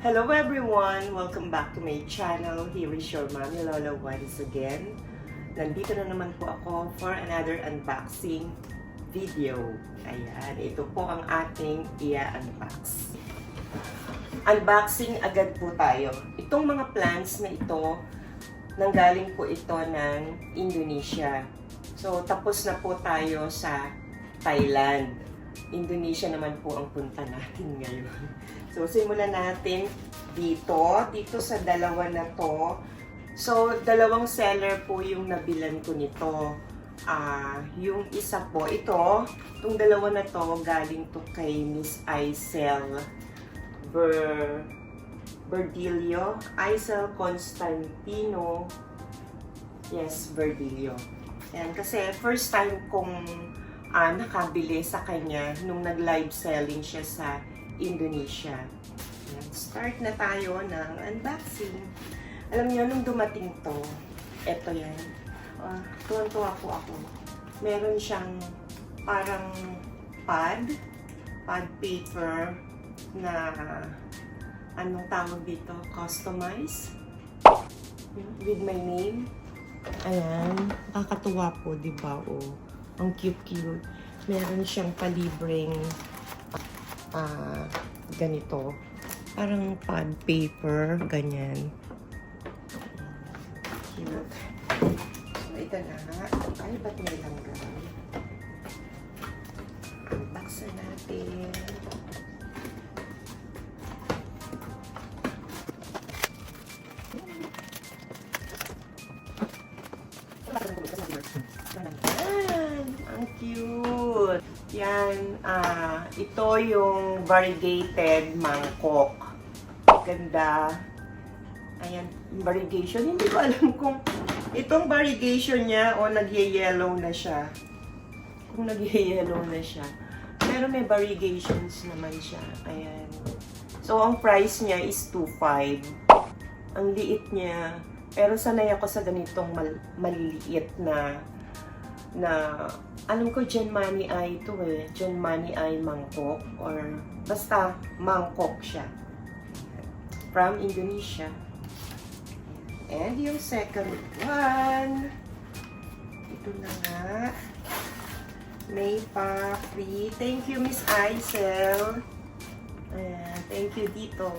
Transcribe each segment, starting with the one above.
Hello everyone! Welcome back to my channel. Here is your Mommy Lola once again. Nandito na naman po ako for another unboxing video. Ayan, ito po ang ating i-unbox. Unboxing agad po tayo. Itong mga plants na ito, nanggaling po ito ng Indonesia. So, tapos na po tayo sa Thailand. Indonesia naman po ang punta natin ngayon. So, simulan natin dito sa dalawa na to. So, dalawang seller po yung nabilan ko nito. Yung isa po, itong dalawa na to, galing to kay Miss Aisel Verdilio. Aisel Constantino. Yes, Verdilio. Yan, kasi first time kong nakabili sa kanya nung nag-live selling siya sa Indonesia. Yan, start na tayo ng unboxing. Alam niyo, nung dumating to, eto yan. Tuwan-tuwa po ako. Meron siyang parang pad paper na anong tawag dito? Customize with my name. Ayan, nakakatuwa po, di ba? Ang cute-cute. Meron siyang palibreng ganito. Parang pad paper, ganyan. Cute. So, ito na. Ay, ba't may langgam? Unboxan natin. Ang cute! Yan, ito yung variegated mangkok. Ganda. Ayan, variegation. Hindi ko alam kung itong variegation niya o nag-yellow na siya. Kung nag-yellow na siya. Pero may variegations naman siya. Ayan. So, ang price niya is 2.5. Ang liit niya. Pero sanay ako sa ganitong maliliit na alam ko Gen Mani Ai ito Gen Mani Ai mangkok or basta mangkok siya. From Indonesia. And yung second one, ito na nga. May pa free. Thank you, Miss Aisel. Ayan, thank you dito.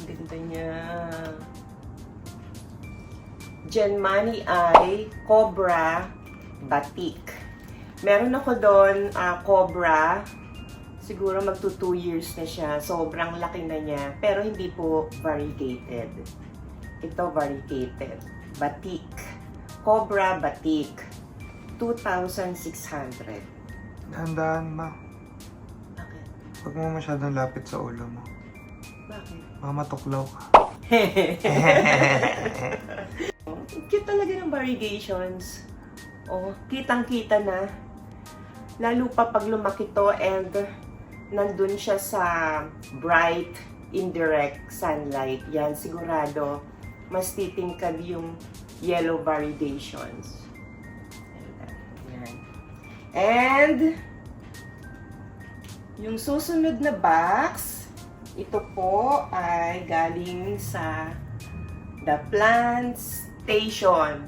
Ganda niya. Gen Mani Ai Cobra Batik. Meron ako doon, Cobra. Siguro magto 2 years na siya. Sobrang laki na niya. Pero hindi po variegated. Ito variegated. Batik. Cobra Batik. 2,600. Dahan-dahan ma. Bakit? Huwag mo masyadong lapit sa ulo mo. Bakit? Mamatuklaw ka. Cute talaga ng variegations. Kitang-kita na. Lalo pa pag lumaki to and nandun siya sa bright, indirect sunlight. Yan, sigurado mas titingkad yung yellow variegations. Yan. And yung susunod na box, ito po ay galing sa The Plant Station.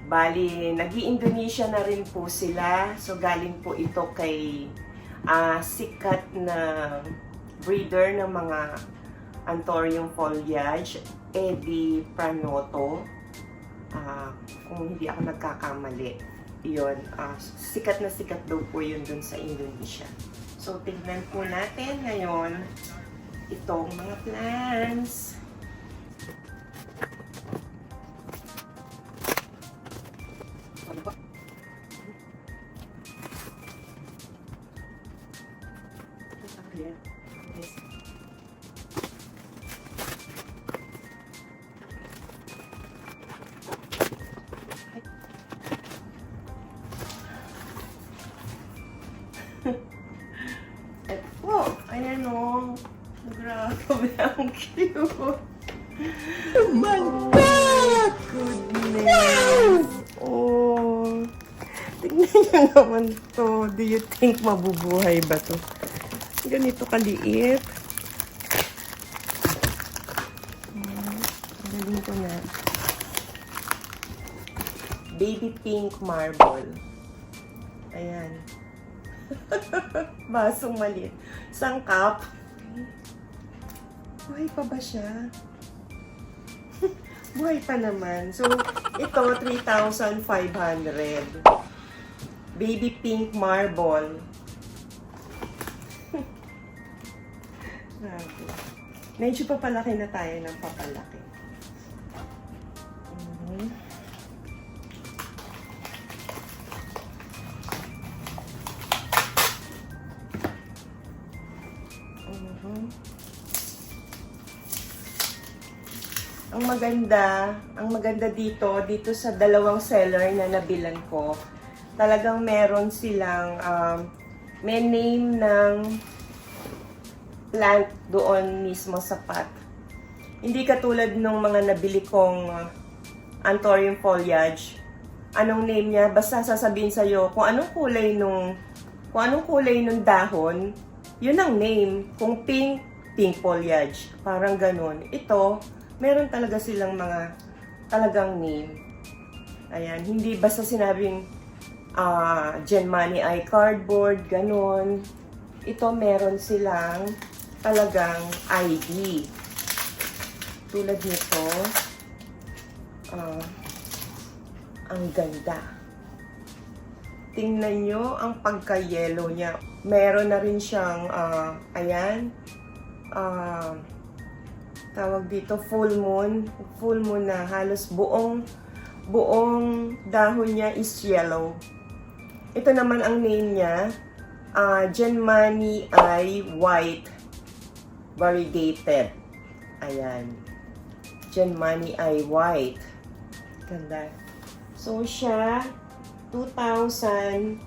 Bali, nag-i-Indonesia na rin po sila. So, galing po ito kay sikat na breeder ng mga Anthurium foliage, Eddie Pranoto. Kung hindi ako nagkakamali. Yun, sikat na sikat daw po yun dun sa Indonesia. So, tignan po natin ngayon itong mga plants. Yes. Sobrang cute. Oh my God! Goodness! Oh. Tignan nyo naman to. Do you think mabubuhay ba to? Ganito kaliit. Galing ko na. Baby pink marble. Ayan. Basong maliit. Isang cup. Buhay pa ba siya? Buhay pa naman. So, ito, 3,500. Baby pink marble. Grabe. Medyo papalaki na tayo ng papalaki. Ang maganda dito sa dalawang seller na nabilan ko, talagang meron silang, may name ng plant doon mismo sa pot. Hindi katulad nung mga nabili kong anthurium foliage. Anong name niya? Basta sasabihin sa'yo kung anong kulay nung dahon, yun ang name. Kung pink, pink foliage. Parang ganun. Ito, meron talaga silang mga talagang name. Ayan, hindi basta sinabing Genmani Eye Cardboard, ganun. Ito meron silang talagang ID. Tulad nito, ang ganda. Tingnan nyo ang pagka-yellow niya. Meron na rin siyang, ayan, tawag dito full moon na halos buong dahon niya is yellow. Ito naman ang name niya, Genmani Eye White Variegated. Ayan, Genmani Eye White. Ganda. So siya 2,500.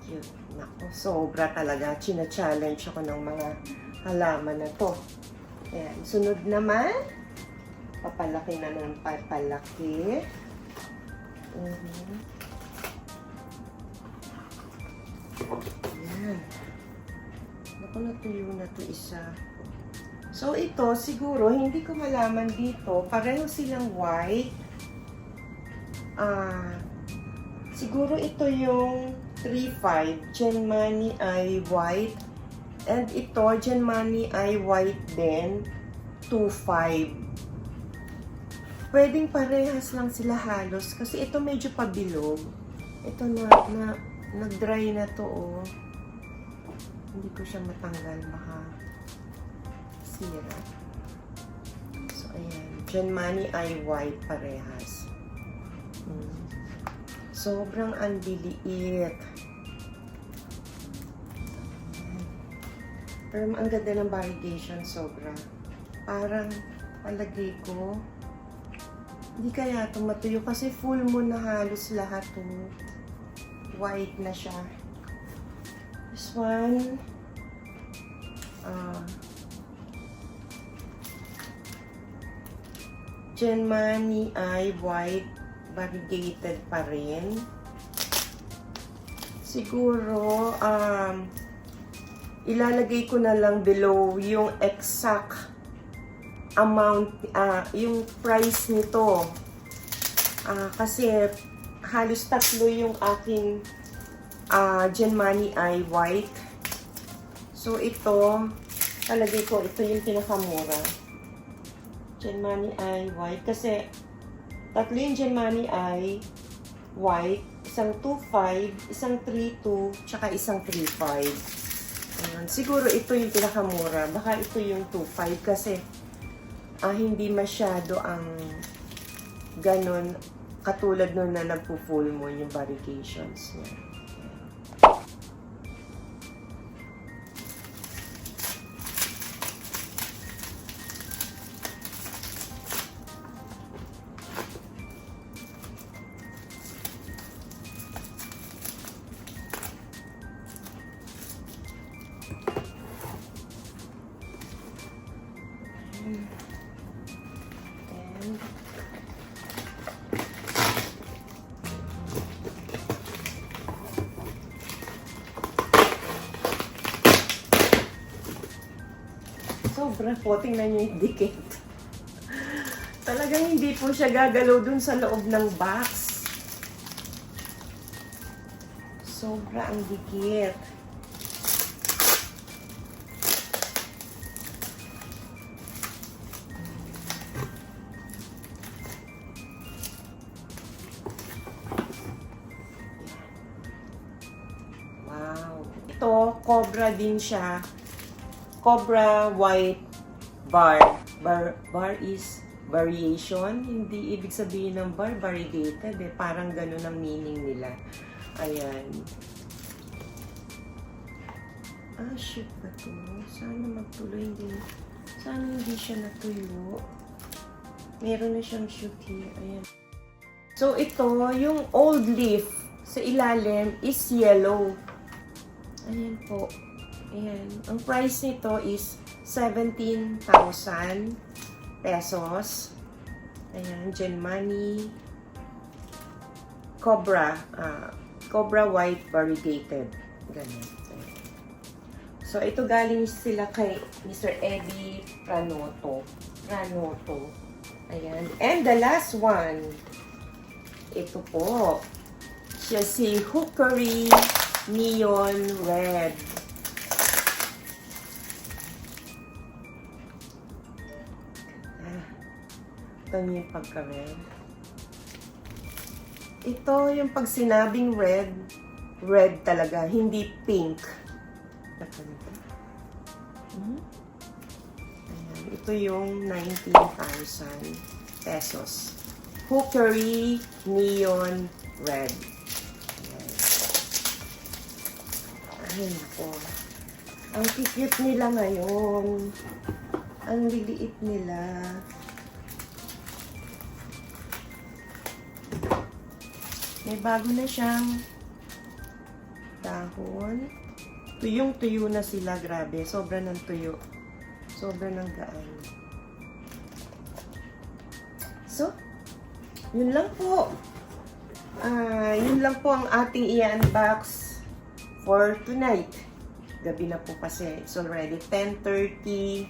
Cute. Nako, sobra talaga. China-challenge ako ng mga halaman na to. Ayan. Sunod naman, papalaki na ng papalaki. Ayan. Naku, natuyo na to isa. So, ito, siguro, hindi ko malaman dito. Pareho silang white. Siguro ito yung 3,500 Genmani Eye White. And ito, Genmani Eye White din, 2,500. Pwedeng parehas lang sila halos. Kasi ito medyo pabilog. Ito nag-dry na to, oh. Hindi ko siya matanggal. Baka sira. So, ayan. Genmani Eye White parehas. Sobrang andiliit. Pero ang ganda ng variegation, sobra. Parang palagay ko, hindi kaya ito matuyo kasi full moon na halos lahat. White na siya. This one, Genmani Eye White variegated pa rin. Siguro, ilalagay ko na lang below yung exact amount, yung price nito. Kasi halos tatlo yung aking Genmani Eye White. So ito, talagay ko, ito yung pinakamura. Genmani Eye White. Kasi tatlo yung Genmani Eye White. Isang 2,500, isang 3,200, tsaka isang 3,500. Siguro ito yung pinakamura. Baka ito yung 2,500 kasi hindi masyado ang ganon katulad nun na nagpo-full moon yung variegations niya. And sobra po, tingnan nyo yung dikit. Talagang hindi po siya gagalaw dun sa loob ng box. Sobra ang dikit. Wow. Ito, Cobra din siya. Cobra white bar. Bar is variation. Hindi ibig sabihin ng bar, variegated. Parang ganun ang meaning nila. Ayan. Shoot ba to? Sana magtuloy din. Sana hindi siya natuyo. Meron na siyang shoot here. Ayan. So, ito, yung old leaf sa ilalim is yellow. Ayan po. Ayan. Ang price nito is 17,000 pesos. Ayan. Genmani. Cobra. Cobra white variegated. Ganun. So, ito galing sila kay Mr. Eddie Pranoto. Ayan. And the last one, ito po. Siya si Hookery Neon Red. Ito yung pagka-red. Ito yung pag sinabing red, red talaga, hindi pink. Ayan, ito yung 19,000 pesos. Hookery Neon Red. Ayan po. Ang cute nila ngayon. Ang liliit nila. May bago na siyang dahon. Tuyong-tuyo na sila, grabe. Sobra ng tuyo. Sobra ng gaan. So, yun lang po. Yun lang po ang ating i-unbox for tonight. Gabi na po kasi. It's already 10:30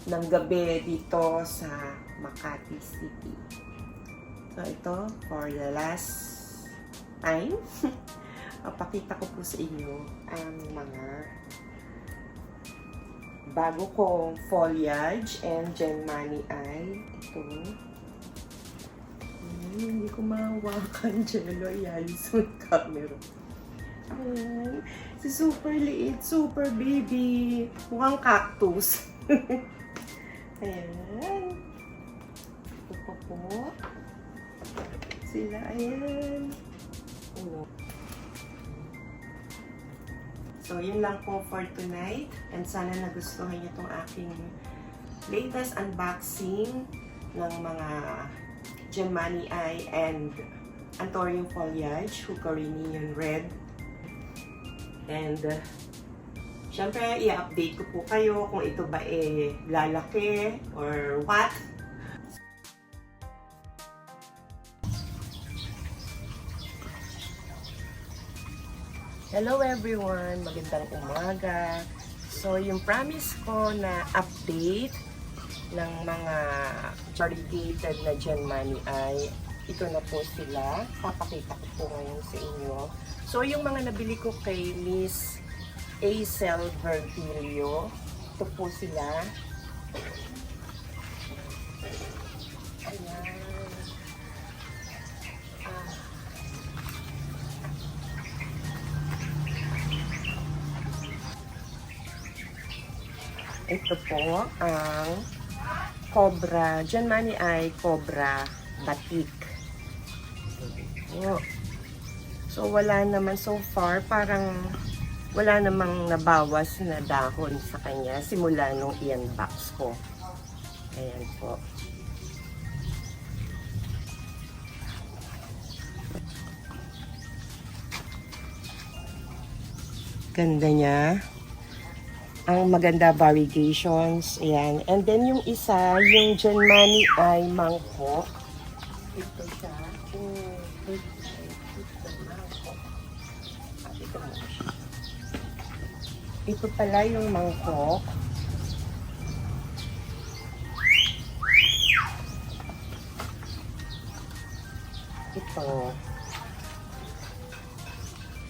ng gabi dito sa Makati City. So, ito for the last time. Papakita ko po sa inyo ang mga bago kong foliage and Genmani ay ito. Hindi ko mahawakan Jello. Ialis mo yung camera. Ayan. Si super liit, super baby. Mukhang cactus. Ayan. Ito pa po. Sila, ayan. Oh. So, yun lang po for tonight. And sana nagustuhan niyo itong aking latest unboxing ng mga Genmani Eye and Anthurium Foliage, Hookery Neon Red. And, syempre, i-update ko po kayo kung ito ba lalaki or what. Hello everyone! Magandang umaga! So, yung promise ko na update ng mga variegated na Genmani ay ito na po sila. Papakita ko po ngayon sa inyo. So, yung mga nabili ko kay Miss Acel Virgilio, ito po sila. Ayan. Ito po ang Cobra, Genmani Eye Cobra Batik. So, wala naman so far, parang wala namang nabawas na dahon sa kanya simula nung i-unbox ko. Ayan po. Ganda niya. ang maganda variegations. Ayan. And then yung isa, yung Genmani ay mangkok. Ito siya. Ito pala yung mangkok. Ito.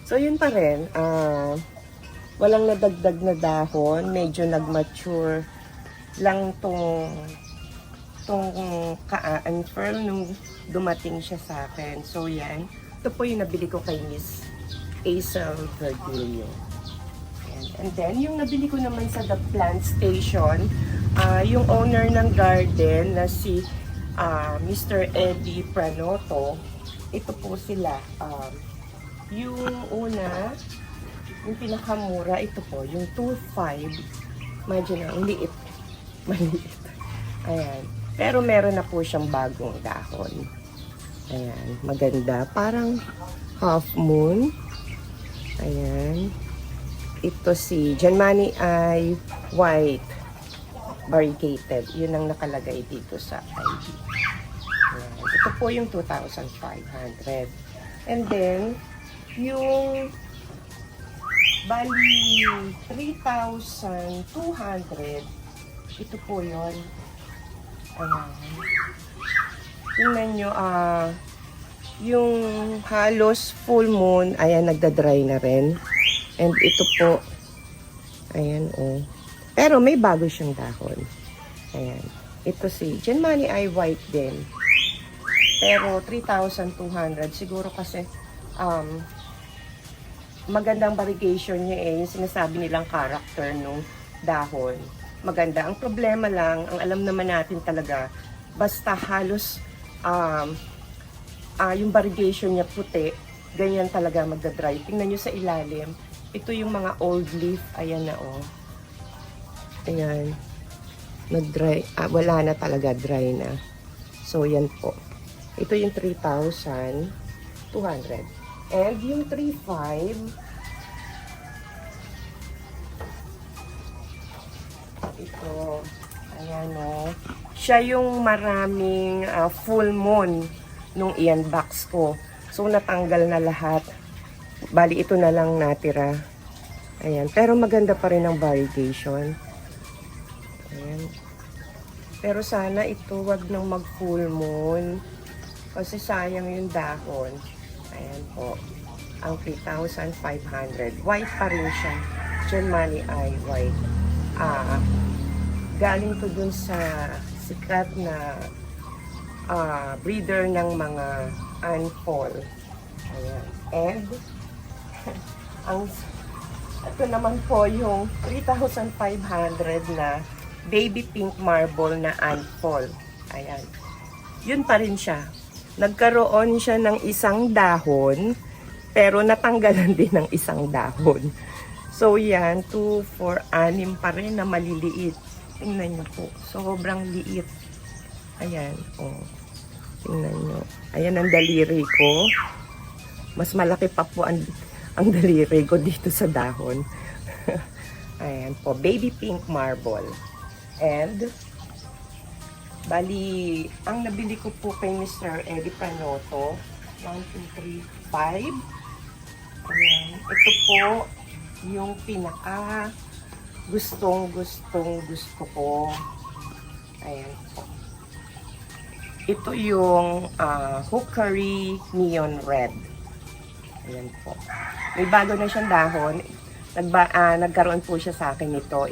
So, yun pa rin. Walang nadagdag na dahon. Medyo nag-mature lang tong ka-unfurl nung dumating siya sa akin. So, yan. Ito po yung nabili ko kay Miss Hazel Virgilio. And then, yung nabili ko naman sa The Plant Station, yung owner ng garden na si Mr. Eddie Pranoto, ito po sila. Yung una, yung pinakamura, ito po, yung 2.5. Imagine na, liit. Maliit. Ayan. Pero meron na po siyang bagong dahon. Ayan, maganda. Parang half moon. Ayan. Ito si Genmani ay white variegated. Yun ang nakalagay dito sa ID. Ayan. Ito po yung 2,500. And then, yung bali 3,200. Ito po yun. Ayan. Tingnan nyo, yung halos full moon, ayan, nagda-dry na rin. And ito po, ayan, oh. Pero may bago siyang dahon. Ayan. Ito si Genmani ay white din. Pero 3,200. Siguro kasi, magandang variegation niya eh. Yung sinasabi nilang character nung dahon. Maganda. Ang problema lang, ang alam naman natin talaga, basta halos, yung variegation niya puti, ganyan talaga magda-dry. Tingnan nyo sa ilalim. Ito yung mga old leaf. Ayan na, oh. Ayan. Nag-dry. Wala na talaga. Dry na. So, yan po. Ito yung 3,200. And yung 3,500, ito. Ayan, oh. Siya yung maraming full moon nung iyan box ko. So, natanggal na lahat. Bali, ito na lang natira. Ayan. Pero maganda pa rin ang variegation. Ayan. Pero sana ito, wag nang mag full moon. Kasi sayang yung dahon. Ayan po. Ang 3,500. White pa rin siya. Genmani ay white. Galing to dun sa sikat na breeder ng mga anpol. Ayan. And, ito naman po yung 3,500 na baby pink marble na anpol. Ayan. Yun pa rin siya. Nagkaroon siya ng isang dahon, pero natanggalan din ng isang dahon. So, yan. 2, 4, 6 pa rin na maliliit. Tingnan nyo po. Sobrang liit. Ayan. Oh. Tingnan nyo. Ayan ang daliri ko. Mas malaki pa po ang daliri ko dito sa dahon. Ayan po. Baby pink marble. And, bali, ang nabili ko po kay Mr. Eddie Pranoto, 1, 2, 3, 5. Ayan. Ito po yung pinaka gusto ko. Ayan po. Ito yung Hookery Neon Red. Ayan po. May bago na siyang dahon. Nagkaroon po siya sa akin ito.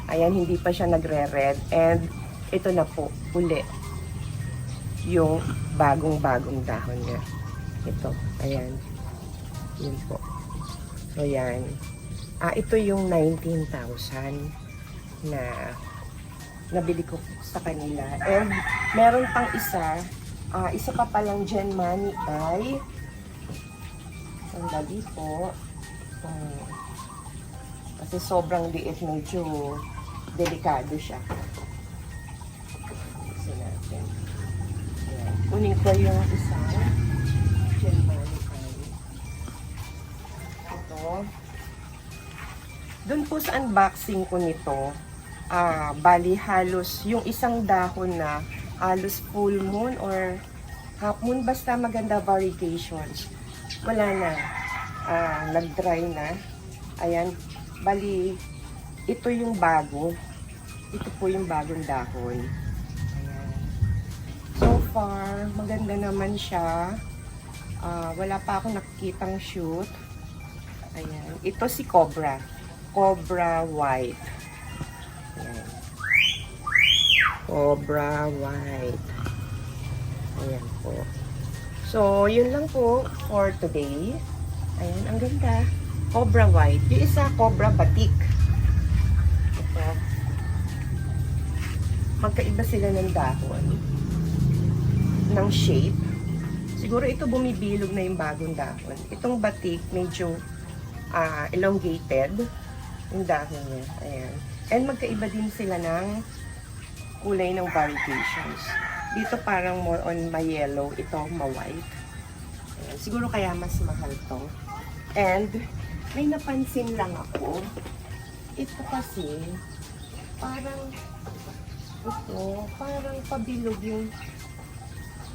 Ayan, hindi pa siya nagre-red. And ito na po, uli. Yung bagong dahon niya. Ito. Ayan. Yun po. So, yan. Ito yung 19,000 na nabili ko sa kanila. And meron pang isa. Isa pa palang Genmani ay sandali po. Kasi sobrang liit, medyo delikado siya. Kasi natin. Ayan. Kunin ko yung isang Genmani ay ito. Doon po sa unboxing ko nito, bali halos yung isang dahon na halos full moon or half moon, basta maganda variegations. Wala na. Nag-dry na. Ayan. Bali, ito yung bago. Ito po yung bagong dahon. Ayan. So far, maganda naman siya. Wala pa akong nakikitang shoot. Ayan. Ito si Cobra. Cobra White. Ayan. Cobra White. Ayan po. So, yun lang po for today. Ayan, ang ganda. Cobra White. Yung isa, Cobra Batik. Ito. Magkaiba sila ng dahon. Ng shape. Siguro ito bumibilog na yung bagong dahon. Itong Batik, medyo elongated. Yung dahon niya. Ayan. And magkaiba din sila ng kulay ng variegations. Dito parang more on ma-yellow. Ito ma-white. Ayan. Siguro kaya mas mahal to. And may napansin lang ako. Ito kasi parang pabilog yung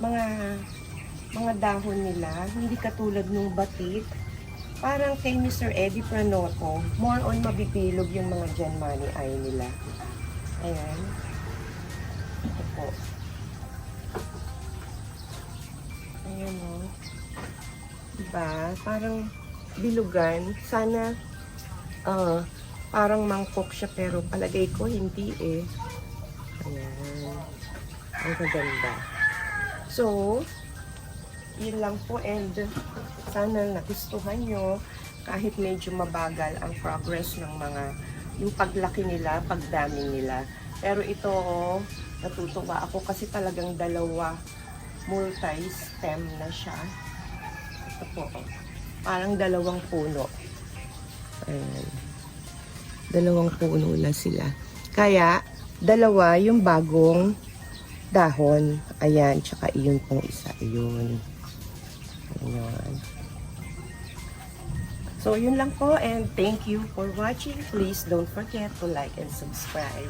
mga dahon nila. Hindi katulad nung Batik. Parang kay Mr. Eddie Pranoto, more on mabibilog yung mga Gen Money eye nila. Ayan. Ito po. Ayan o. Diba? Parang bilugan. Sana, parang mangkok siya, pero palagay ko hindi eh. Ayan. Ang kaganda. So, yun lang po, and sana nagustuhan nyo kahit medyo mabagal ang progress ng yung paglaki nila, pagdami nila. Pero ito, natutuwa ako kasi talagang dalawa multi-stem na siya. Ito po, parang dalawang puno. Ayan. Dalawang puno na sila. Kaya, dalawa yung bagong dahon. Ayan, tsaka iyon pong isa. Iyon. Ayan. So, yun lang po, and thank you for watching. Please don't forget to like and subscribe.